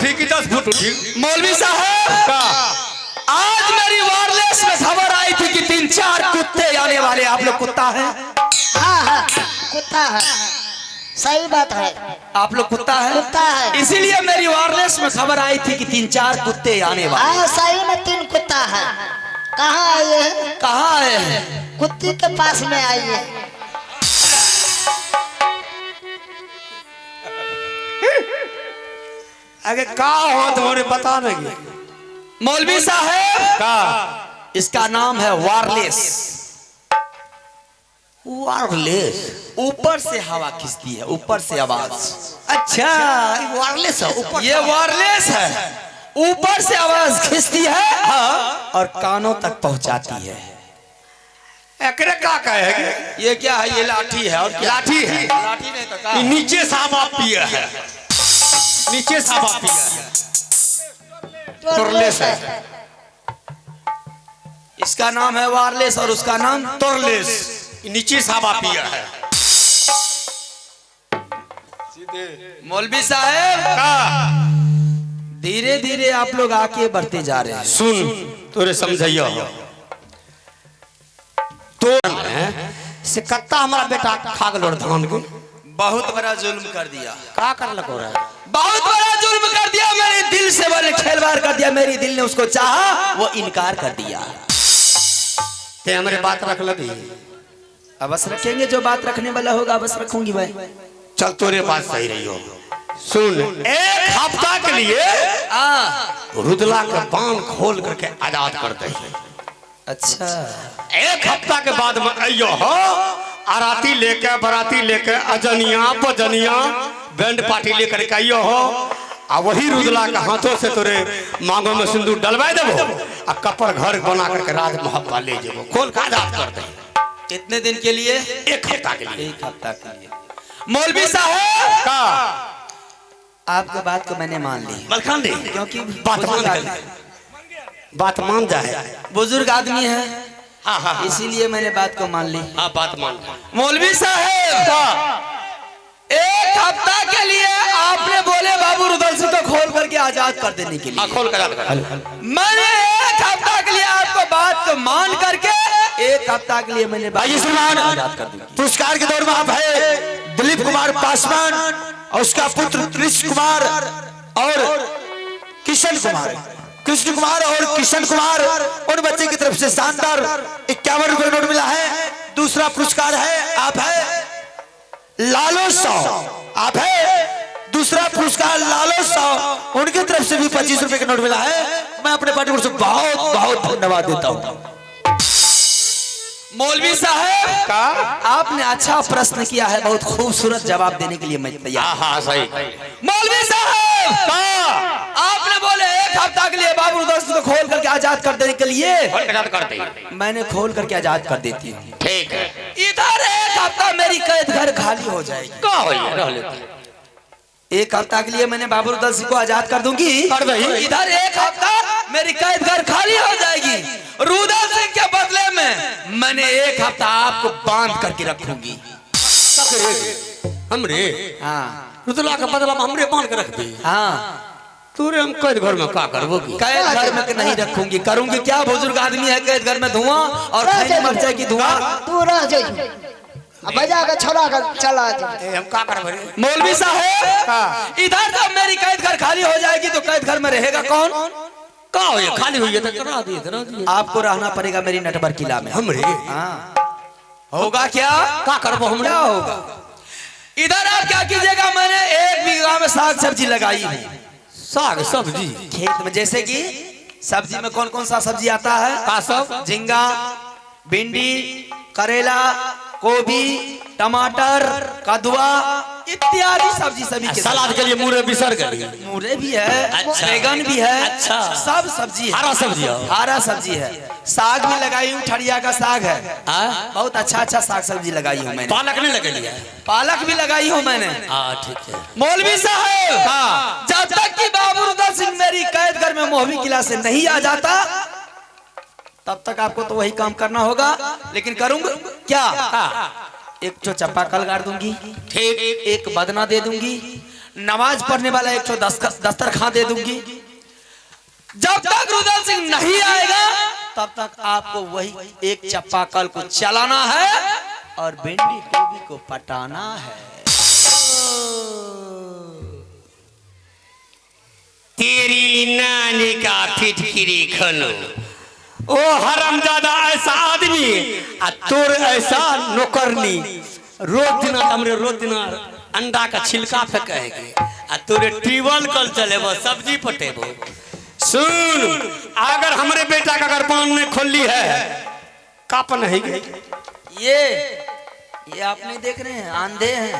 उठी कि 10 फुट उठी? मौलवी साहब का आज मेरी वायरलेस में खबर आई थी कि 3-4 कुत्ते आने वाले। आप लोग कुत्ता है? हाँ कुत्ता है, सही बात है। आप लोग कुत्ता है? कुत्ता है। इसीलिए मेरी वायरलेस में खबर आई थी कि 3-4 कुत्ते आने वाले। हाँ सही में 3 कुत्ता है। कहाँ आए हैं? कहाँ आए हैं? कुत्ती के पास में आइए। अरे का हो तुम्हारे बता नहीं। मौलवी साहब का इसका नाम है वायरलेस। वायरलेस ऊपर से हवा खींचती है, ऊपर से आवाज। अच्छा वायरलेस है ऊपर। ये वायरलेस है, ऊपर से आवाज खींचती है और कानों तक पहुंचाती है। एकरे का कहे? ये क्या है? ये लाठी है। और क्या? लाठी है। लाठी नहीं तो क्या? नीचे सामा पिया है, नीचे सामा पिया है। तुरलेस है। इसका नाम है वायरलेस और उसका नाम तुरलेस। नीचे सामा पिया है। मौलवी साहब का धीरे धीरे आप लोग आगे बढ़ते जा रहे हैं। सुन तोरे समझियो तो से कत्ता हमारा बेटा खाग लोड़ धान को बहुत बड़ा जुल्म कर दिया। का कर लगो रहा? बहुत बड़ा जुल्म कर दिया। मेरे दिल से मैंने खेलवाड़ कर दिया। मेरी दिल ने उसको चाहा, वो इनकार कर दिया। ते हमारे बात रख लगी। अब बस रखेंगे, जो बात रखने वाला होगा बस रखूंगी भाई। चल तोरे बात सही रही हो। सुन 1 हफ्ता के लिए रुदला के बांध खोल करके आजाद कर दे। अच्छा 1 हफ्ता के बाद में अयो हो आराती लेके बराती लेके अजनिया बजनिया बैंड पार्टी लेकर के अयो हो। आ वही रुदला के हाथों से तोरे मांगों में सिंदूर डलवा देबो आ कपड़ घर बना करके राज मोहब्बा ले जेबो। खोल के आजाद कर दे। कितने दिन के लिए? 1 हफ्ता के लिए। 1 हफ्ता के लिए। मौलवी साहब का आपके बात को मैंने मान ली, मलखान दे क्योंकि बात मान बात मान जाए। बुजुर्ग आदमी है। हाँ हाँ इसीलिए मैंने बात को मान ली। हाँ बात मान। मौलवी साहब 1 हफ्ता के लिए आपने बोले बाबू रुदल सिंह को खोल करके आजाद कर देने के लिए। खोल कर आजाद कर। मैंने 1 हफ्ता के लिए आपको बात को मान करके 1 हफ्ता के लिए मैंने भाई श्रीमान आजाद कर दी। पुरस्कार के दौर में आप है दिलीप कुमार पासवान और उसका पुत्र त्रिश कुमार और किशन कुमार, कृष्ण कुमार और किशन कुमार और बच्चे की तरफ से शानदार 51 रुपए नोट मिला है। दूसरा पुरस्कार है आप है लालो साव। आप है दूसरा पुरस्कार लालो साव, उनकी तरफ से भी 25 रुपए का नोट मिला है। मैं अपने पार्टी से बहुत बहुत धन्यवाद देता हूँ। मौलवी साहब का आपने अच्छा प्रश्न किया है, बहुत खूबसूरत जवाब देने के लिए मैं तैयार। हाँ सही। मौलवी साहब आपने बोले 1 हफ्ता के लिए बाबू रुदल सिंह को खोल करके आजाद कर देने के लिए। आजाद करते हैं। मैंने खोल करके आजाद कर देती हूँ। ठीक है। इधर 1 हफ्ता मेरी कैद घर खाली हो जाएगी। का हो रह लेते 1 हफ्ता के लिए मैंने बाबू रुदल सिंह को आजाद कर दूंगी। कर दही। इधर 1 हफ्ता मेरी कैद घर खाली हो जाएगी। रुदल सिंह के बदले में मैंने 1 हफ्ता आपको बांध करके रखूंगी। हमरे हाँ रुदला का बदला हमरे बांध के रख दी। हाँ तूरे हम कैद घर में का करबो की? कैद घर में नहीं रखूंगी। करूंगी क्या? बुजुर्ग आदमी है, कैद घर में धुआं और खैनी मरचाई की धुआं। तू रह जाइए, बजा के छोड़ा कर चला जा। हम का करबे? मौलवी साहब इधर जब मेरी कैद घर खाली हो जाएगी तो कैद घर में रहेगा कौन? का हो ये खाली हुई है तो करा दिए। आपको रहना पड़ेगा मेरी नटवर किला में। हमरे हाँ होगा क्या? का करबो हमरे? क्या होगा? इधर आप क्या कीजिएगा? मैंने 1 बीघा में साग सब्जी लगाई है। साग सब्जी खेत में, जैसे कि सब्जी में कौन कौन सा सब्जी आता है? का सब? झींगा, भिंडी, करेला, गोभी, टमाटर, कदुआ इत्यादि सब्जी सभी के सलाद के लिए मूरे बिसर गए। मूरे भी है, अच्छा। बैगन भी है। अच्छा। सब सब्जी है। हरा सब्जी है। हरा सब्जी है। साग भी लगाई हूँ, ठरिया का साग है। बहुत अच्छा अच्छा साग सब्जी लगाई हूँ मैंने। पालक नहीं लगे लिया? पालक भी लगाई हूँ मैंने। ठीक है। मौलवी साहब जब तक कि बाबू रुदल सिंह मेरी कैद घर में मोहवी किला से नहीं आ जाता तब तक आपको तो वही काम करना होगा। लेकिन करूंगा क्या? एक जो चप्पा कल गाड़ दूंगी, ठीक। एक बदना दे दूंगी, नमाज पढ़ने वाला एक तो दस्तरखान दे दूंगी। जब तक रुदल सिंह नहीं आएगा तब तक आपको वही एक चप्पाकल को चलाना है और भिंडी गोभी को पटाना है। तेरी नानी का फिटकिरी खनो, ओ हरामजादा ऐसा आदमी आ तोर ऐसा नौकरनी, रोज दिन हमरे रोज दिन अंडा का छिलका फेंकेगी आ तोरे ट्यूबवेल कल चलेबो, सब्जी पटेबो। सुन, अगर हमरे बेटा का गर्भान में खोली है काप नहीं गई। ये आप नहीं देख रहे हैं, आंधे हैं।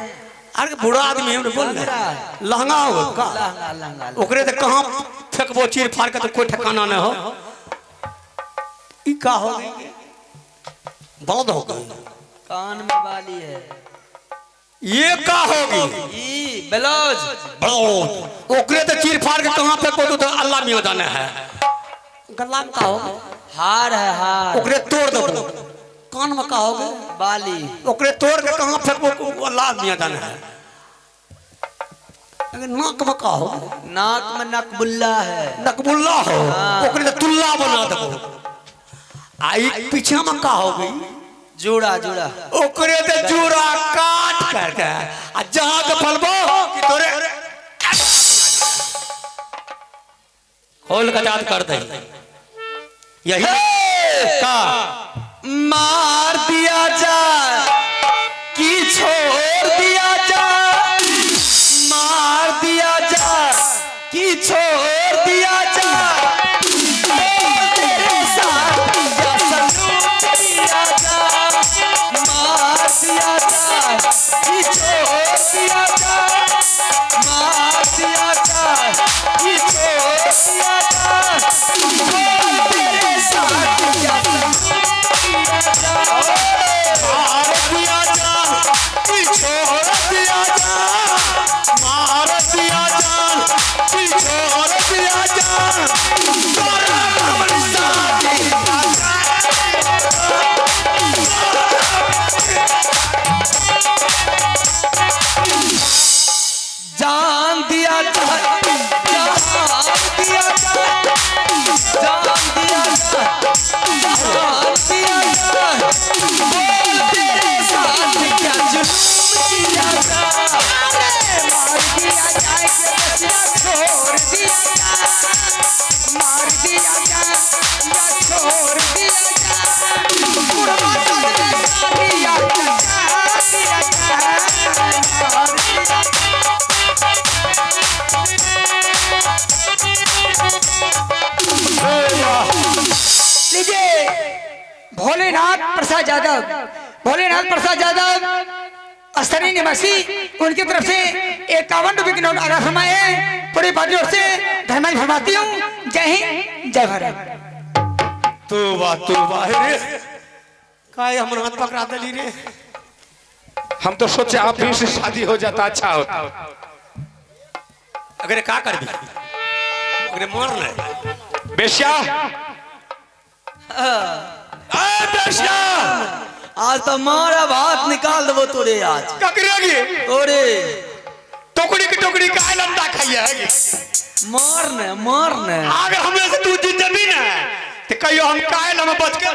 अरे बुढ़ा आदमी है, बोल रहा है लहंगा हो का लहंगा ओकरे तो कहां फेंकबो चीर फाड़ के, तो कोई ठिकाना न हो। ई का हो गई, बंद हो गई, कान में बाली है। ये का होगी ई ब्लाउज ओकरे तो चीर फाड़ के कहां फेंको तो अल्लाह में जाने है। गला में का होगा, हार है हार। ओकरे तोड़ दो। कान में का होगा, बाली ओकरे तोड़ के कहां फेंको अल्लाह में जाने है। नाक में का हो, नाक में नकबुल्ला है। नकबुल्ला हो, ओकरे तो तुल्ला बना दो। आई पीछे में का होगी, जूड़ा जूड़ा, ओकरे ते जूड़ा काट करके आ जहां के फलबो कि तोरे खोल के याद कर दे। यही का मार दिया जाए कि छोड़ दिया जाए, मार दिया जाए कि छोड़ दिया जाए, तेरे साथ या सलूट दिया जाए, मार दिया जाए कि छोड़ दिया जाए, मार दिया जाए कि छोड़ दिया जाए, तेरे साथ या सलूट दिया जाए, मार दिया जा कि छोड़ दिया जा, मार दिया जा कि छोड़ दिया जा, तोरा हमरे साथ जान दिया जाए, जान दिया जाए, जान दिया जाए, जान दिया जाए, बोल तेरे साथ क्या जुल्म किया जाए, मार दिया जाए कि बस छोड़ दिया जाए, मार दिया जाए या छोड़ दिया जाए, कुर्बान दिया दिया लीजिए भोलेनाथ प्रसाद यादव, भोलेनाथ प्रसाद यादव स्तरीय निवासी, उनकी तरफ से 51 रुपए की नोट आगा फरमाए। पूरी पार्टी ओर से धन्यवाद फरमाती हूँ। जय हिंद, जय भारत। तू वाह रे, काय हमर हाथ पकड़ा दली रे। हम तो सोचे आप भी से शादी हो जाता अच्छा होता। अगर का कर दी, अगर मार ले बेश्या, बेश्या आज तो मारा भात निकाल दबो तोरे आज का करेगी, तोरे टोकरी की टोकरी का लंदा खाइए है। मारने मारने अगर हमने से तू जीत जबी ना तो कहियो हम कायल हम बच के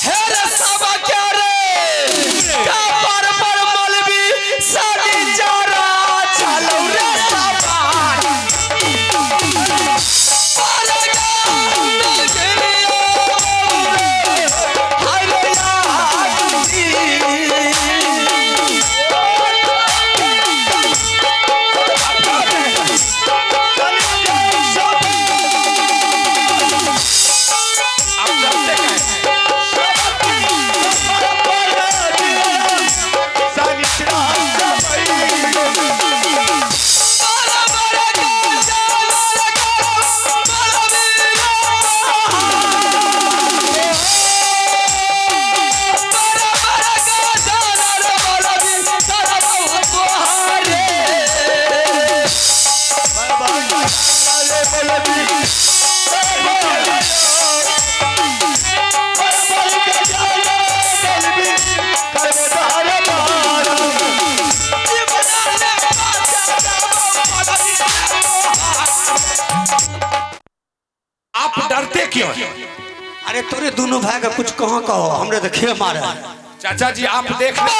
हे रे साबा क्या रे का पर मलबी साडी चारा चलो रे साबा पालेगा नगरिया हाय रे आप डरते क्यों हैं? अरे तोरे दोनों भाई का कुछ कहाँ कहो, हमने तो खे मारा। चाचा जी आप देख ले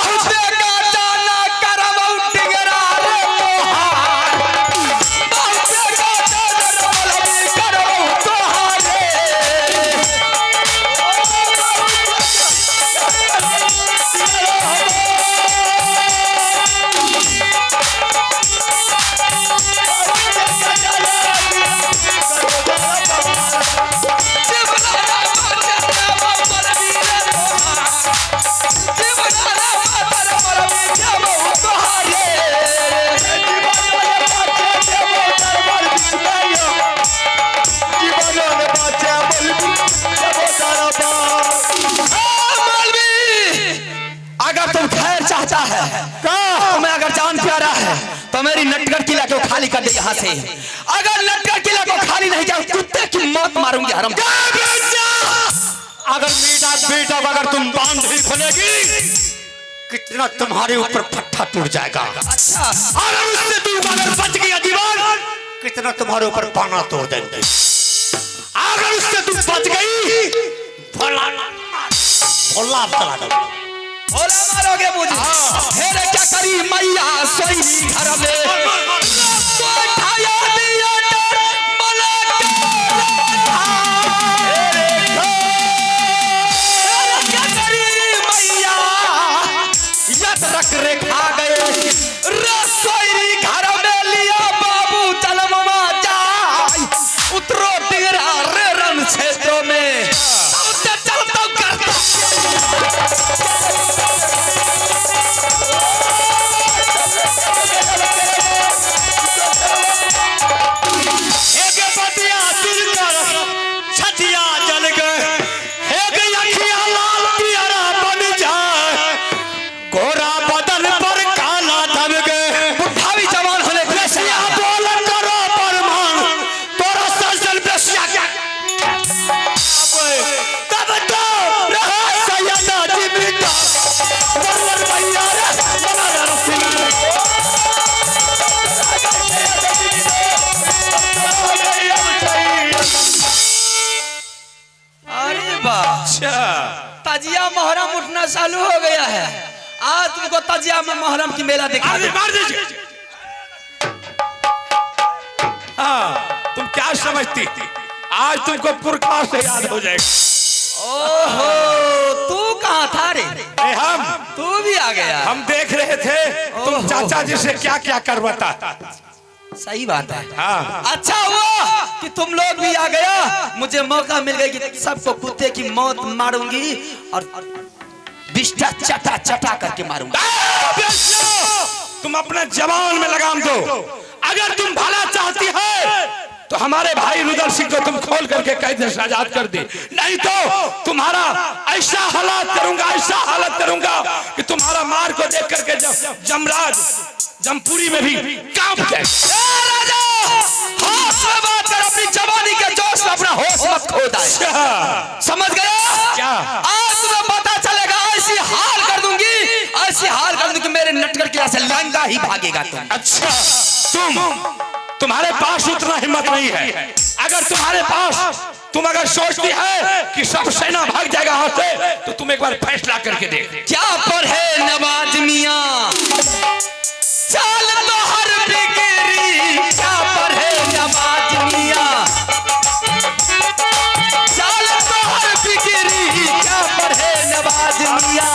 तुम्हें अगर जान प्यारा है तो मेरी नटगढ़ किला को खाली कर दे यहाँ से। अगर नटगढ़ किला को खाली नहीं किया कुत्ते की मौत मारूंगी हरम। अगर बेटा बेटा अगर तुम बांध नहीं खोलेगी कितना तुम्हारे ऊपर पट्टा टूट जाएगा। अच्छा अगर उससे तू अगर बच गया दीवार कितना तुम्हारे ऊपर पाना तोड़ देंगे। अगर उससे तू बच गई भोला भोला चला दो भोला मारोगे मुझे। फिर क्या करी मैया सोई घर में तो ठाया दिया डर मला क्या करी मैया यद रख रेखा गए रसोई घर में लिया बाबू जन्मवा जाए उतरो तेरा रे रण क्षेत्रों में चलता करता ताजिया मोहरम उठना चालू हो गया है। आज तुमको ताजिया में मोहरम की मेला दिखा दे। मार दीजिए। हाँ तुम क्या समझती थी आज तुमको पुरखा से याद हो जाएगा। ओहो तू कहाँ था रे? हम तू भी आ गया। हम देख रहे थे तुम चाचा जी से क्या क्या करवाता। सही बात है। हाँ अच्छा हुआ कि तुम लोग भी आ गया। मुझे मौका मिल गया कि सबको कुत्ते की मौत मारूंगी और बिस्टा चटा चटा करके मारूंगा। तुम अपने जवान में लगाम दो। अगर तुम भला चाहती है तो हमारे भाई रुदल सिंह को तुम खोल करके कैद से आजाद कर दे, नहीं तो तुम्हारा ऐसा हालत करूंगा, ऐसा हालत करूंगा कि तुम्हारा मार को देख करके जमराज जमपुरी में भी कांप जाए। अपनी जवानी के जोश में अपना होश मत खो दे। समझ गया? क्या? आज तुम्हें पता चलेगा। ऐसी हाल कर दूंगी, ऐसी हाल कर दूंगी मेरे नटकर के यहाँ से लंगा ही भागेगा तुम। अच्छा तुम्हारे पास उतना हिम्मत नहीं है। अगर तुम्हारे पास तुम अगर सोचती है कि सब सेना भाग जाएगा यहाँ से तो तुम एक बार फैसला करके देख। क्या पर है नवाज मियां चाल तो हर बिगड़ी। क्या पर है नवाज मियां चाल तो हर बिगड़ी। क्या पर है नवाज मियां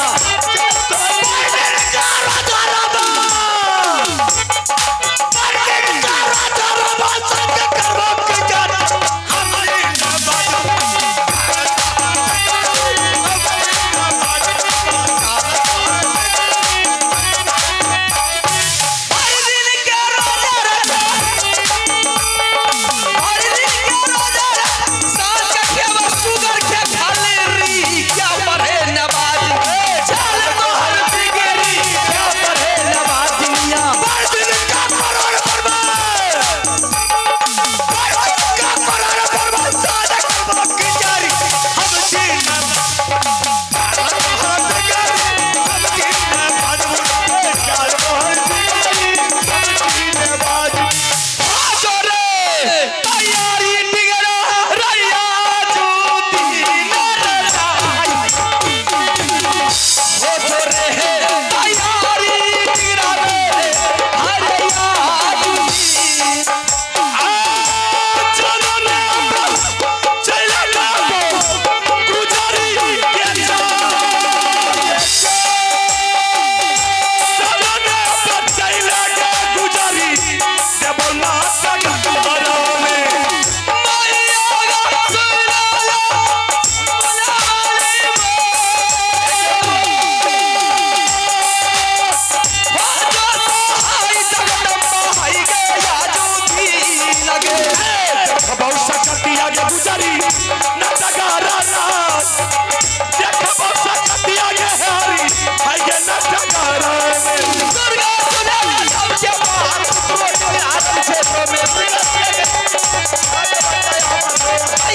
नगर में दुर्गा पूजा सबसे बाहर रोड में आदम क्षेत्रों में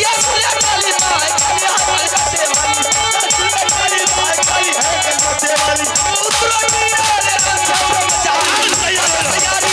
या सूर्य काली माँ काली हमारे बच्चे वाली काली माँ काली है के बच्चे वाली उत्तराखंड वाले क्षेत्रों में जाने तैयारी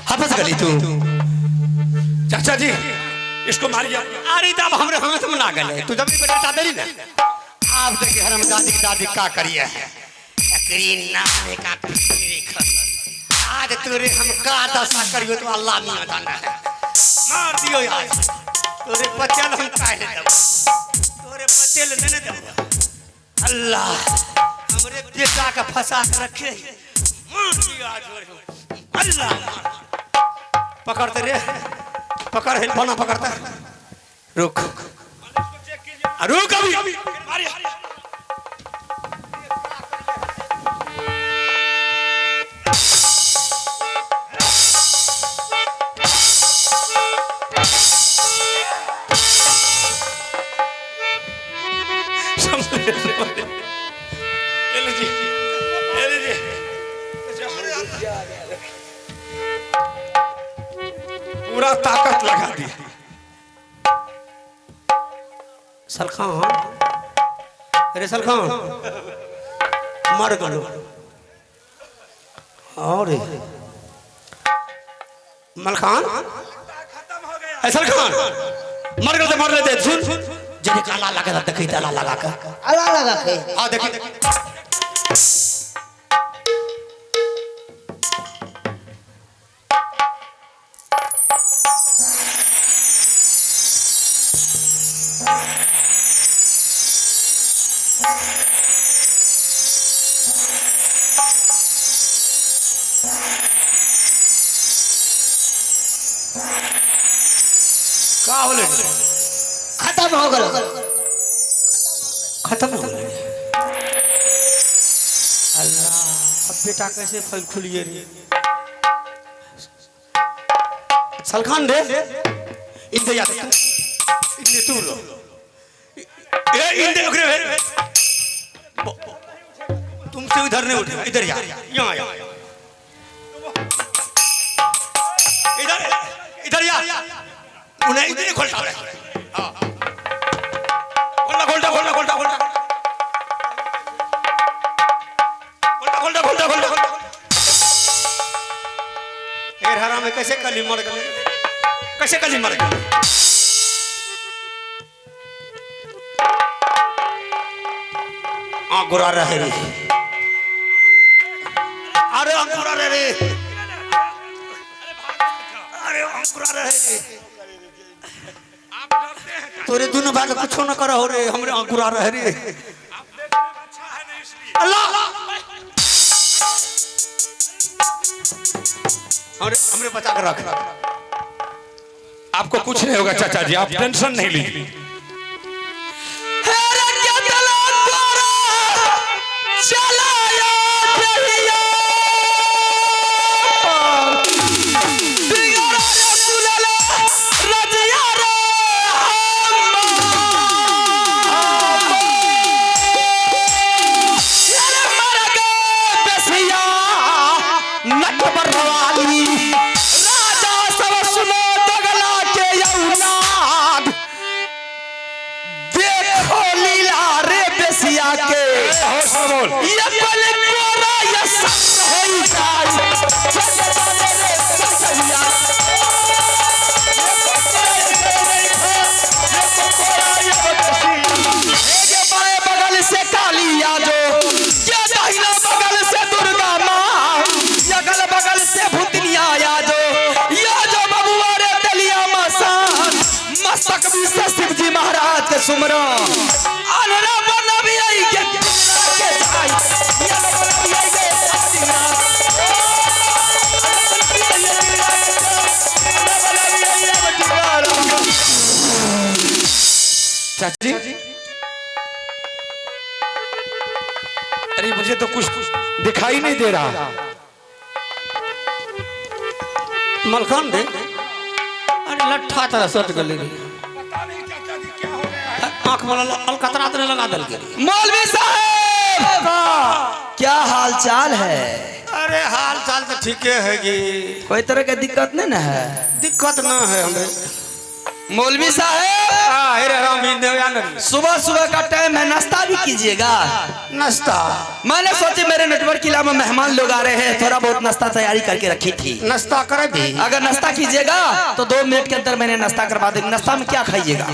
हफस गली तू चाचा जी इसको मारिए। अरे तब हमरे हाथ में ना गले तू जब बेटा दरी ना आप देखे हरम दादी की दादी का करिए है एकरी नाम का आज तोरे हम का दशा करियो तो अल्लाह मियां जाना है मार दियो यार तोरे पचल हम काहे देब तोरे पचल ने देब अल्लाह हमरे बेटा का फंसा के रखे मार दियो आज अल्लाह पकड़ते रे पकड़ हिल बना पकड़ता रुक रुक अभी पूरा ताकत लगा दी। सलखान अरे सलखान मर गलो और मलखान सलखान मर गए मर लेते सुन जने काला लगा देखी ताला लगा के अल्लाह लगा के आ देखी का होले खत्म हो गलो खत्म हो गए अल्लाह अब बेटा कैसे फल खुलिए रे सलखान रे इंतजार इतने तू लो ए इंदे ओकरे तुमसे इधर नहीं उठे इधर यार यहाँ इधर इधर यार उन्हें इधर खोलता है हाँ खोलता खोलता खोलता खोलता खोलता खोलता खोलता खोलता फिर हरा में कैसे कली मर गए कैसे कली मर गए अंकुरा रहे रे अरे अंकुरा रहे रे अरे अंकुरा रहे रे तोरे दोनों भाग कुछ न करा हो रे हमरे अंकुरा रहे रे अल्लाह हमरे बचा कर रख आपको कुछ नहीं होगा चाचा जी, आप टेंशन नहीं लीजिए। जिया के होश में बोल। ये पल कोरा ये सच होई जाए चले जाने रे ससुरिया ये बाएं बगल से कालिया जो ये दाहिना बगल से दुर्गा माँ ये अगल बगल से भूतनिया या जो बबुआ रे दलिया मसान मस्तक भी से शिव जी महाराज के सुमरो अनरा बना भी आई के जाई ये बना भी आई के चाची अरे मुझे तो कुछ दिखाई नहीं दे रहा। मलखान दे अरे लट्ठा तरह सट गले आंख में अलकतरा तो लगा दल के मौलवी साहब क्या हाल चाल है? अरे हाल चाल तो ठीक है जी, कोई तरह का दिक्कत नहीं ना है? दिक्कत ना है हमें। मौलवी साहब सुबह सुबह का टाइम है, नाश्ता भी कीजिएगा। नाश्ता मैंने सोचे मेरे नेटवर्क के में मेहमान लोग आ रहे हैं, थोड़ा बहुत नाश्ता तैयारी करके रखी थी। नाश्ता कर दी। अगर नाश्ता कीजिएगा तो 2 मिनट के अंदर मैंने नाश्ता करवा देंगे। नाश्ता में क्या खाइएगा?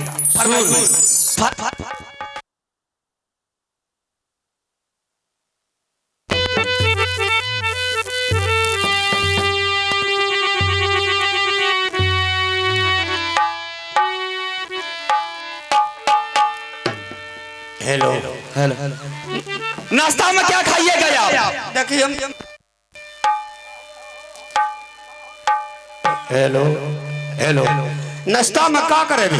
हेलो हेलो नाश्ता में क्या खाइएगा आप? देखिए हम हेलो हेलो नाश्ता में क्या करे भी?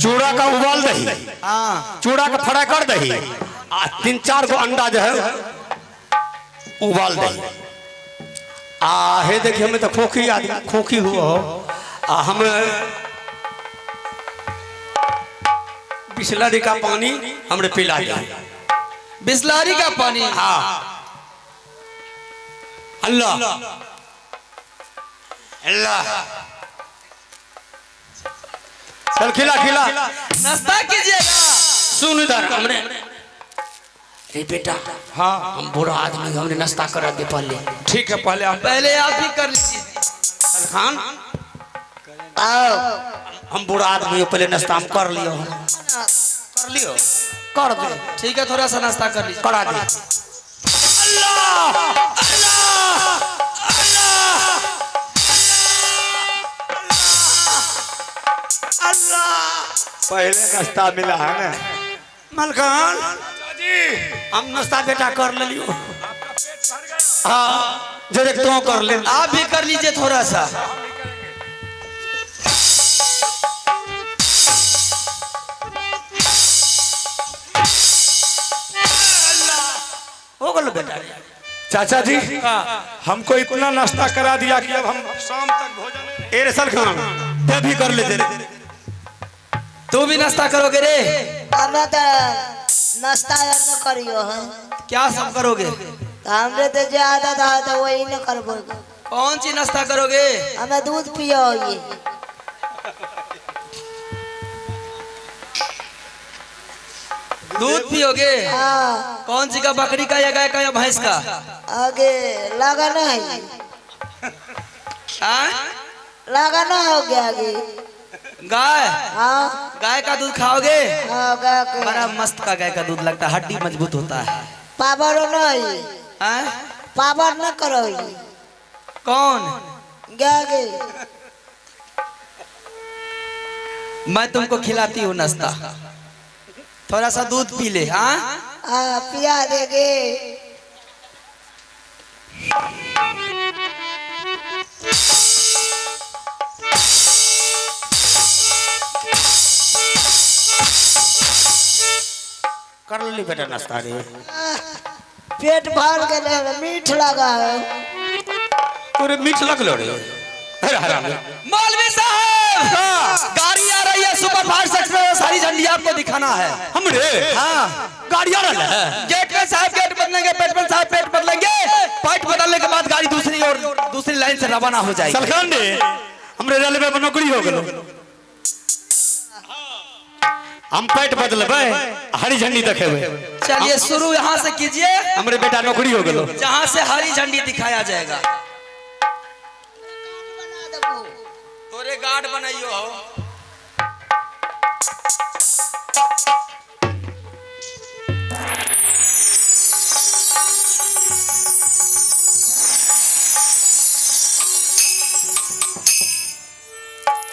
चूड़ा का उबाल दही, चूड़ा का फ्राई कर दही, 3-4 गो अंडा जो है उबाल दही। हे देखिए हमें तो खोखी आदमी खोखी हुआ हो, हमें बिस्लरी का पानी हमरे पिला दिया। बिस्लरी का पानी? हाँ अल्लाह अल्लाह चल खिला खिला नाश्ता कीजिएगा। सुन इधर हमने अरे बेटा हाँ हम बूढ़ा आदमी हमने नाश्ता करा दे पहले। ठीक है पहले आप ही कर लीजिए। खान हम बूढ़ा आदमी पहले नाश्ता हम कर लियो कर दे। ठीक है थोड़ा सा नाश्ता कर लीजिए। करा दे। पहले नाश्ता मिला है ना मलखान हम नाश्ता बेटा कर लियो। हाँ जरे तो कर ले। आप भी कर लीजिए थोड़ा सा। हो गल बेटा। चाचा जी हमको इतना नाश्ता करा दिया कि अब हम शाम तक भोजन एरे सल खान ते भी कर ले तेरे। तू भी नाश्ता करोगे रे? हमें तो नाश्ता न करियो है। क्या सब करोगे? हमरे तो ज्यादा था तो वही न करबो। कौन सी नाश्ता करोगे? हमें दूध पियो ये। दूध पियोगे? हाँ कौन सी का? बकरी का या गाय का या भैंस का? आगे लगा नहीं लगा ना हो गया आगे। गाय? हाँ गाय का दूध खाओगे? हाँ गाय के बड़ा मस्त का गाय का दूध लगता है, हड्डी मजबूत होता है। पावर नहीं पावर न करो ये। कौन? गाय के मैं तुमको खिलाती हूँ नाश्ता, थोड़ा सा दूध पी ले। हाँ पिया देगे। कर ली बेटा नाश्ता रे। पेट भर गए मीठ लगा है। तोरे मीठ लगलो रे। अरे हराम मौलवी साहब गाड़ी आ रही है, सुपर फास्ट एक्सप्रेस, सारी झंडी आपको दिखाना है। हमरे हाँ गाड़ी आ रहा है। गेट में साहब गेट बदलेंगे, पेटमैन साहब पेट बदलेंगे, पाइट बदलने के बाद गाड़ी दूसरी और दूसरी लाइन से रवाना हो जाएगी। सलखान दे हमरे रेलवे में नौकरी हो गलो। हम पेट बदलबे हरी झंडी देखेबे। चलिए शुरू यहाँ से कीजिए, हमरे बेटा नौकरी हो गलो। जहाँ से हरी झंडी दिखाया जाएगा। तोरे गार्ड बनाइयो हो।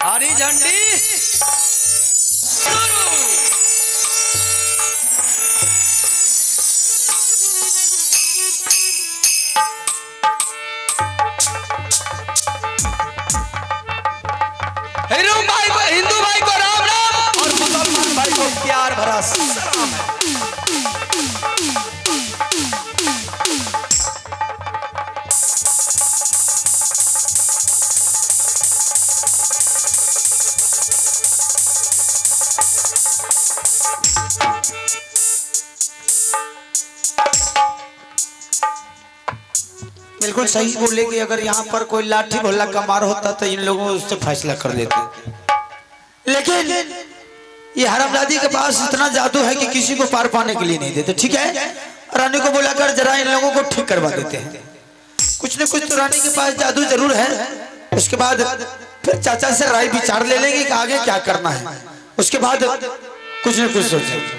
हरी झंडी शुरू। हिंदू भाई को राम राम और मुसलमान भाई को प्यार भरा सलाम है। बिल्कुल सही बोले कि अगर यहाँ पर कोई लाठी भोला का मार होता तो इन लोगों उससे फैसला कर देते, लेकिन ये हरामजादी के पास इतना जादू है कि किसी को पार पाने के लिए नहीं देते। ठीक है, रानी को बुलाकर जरा इन लोगों को ठीक करवा देते हैं। कुछ न कुछ तो रानी के पास जादू जरूर है। उसके बाद फिर चाचा से राय विचार ले लेंगे कि आगे क्या करना है। उसके बाद कुछ न कुछ सोचेंगे।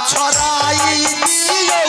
छोराई दियो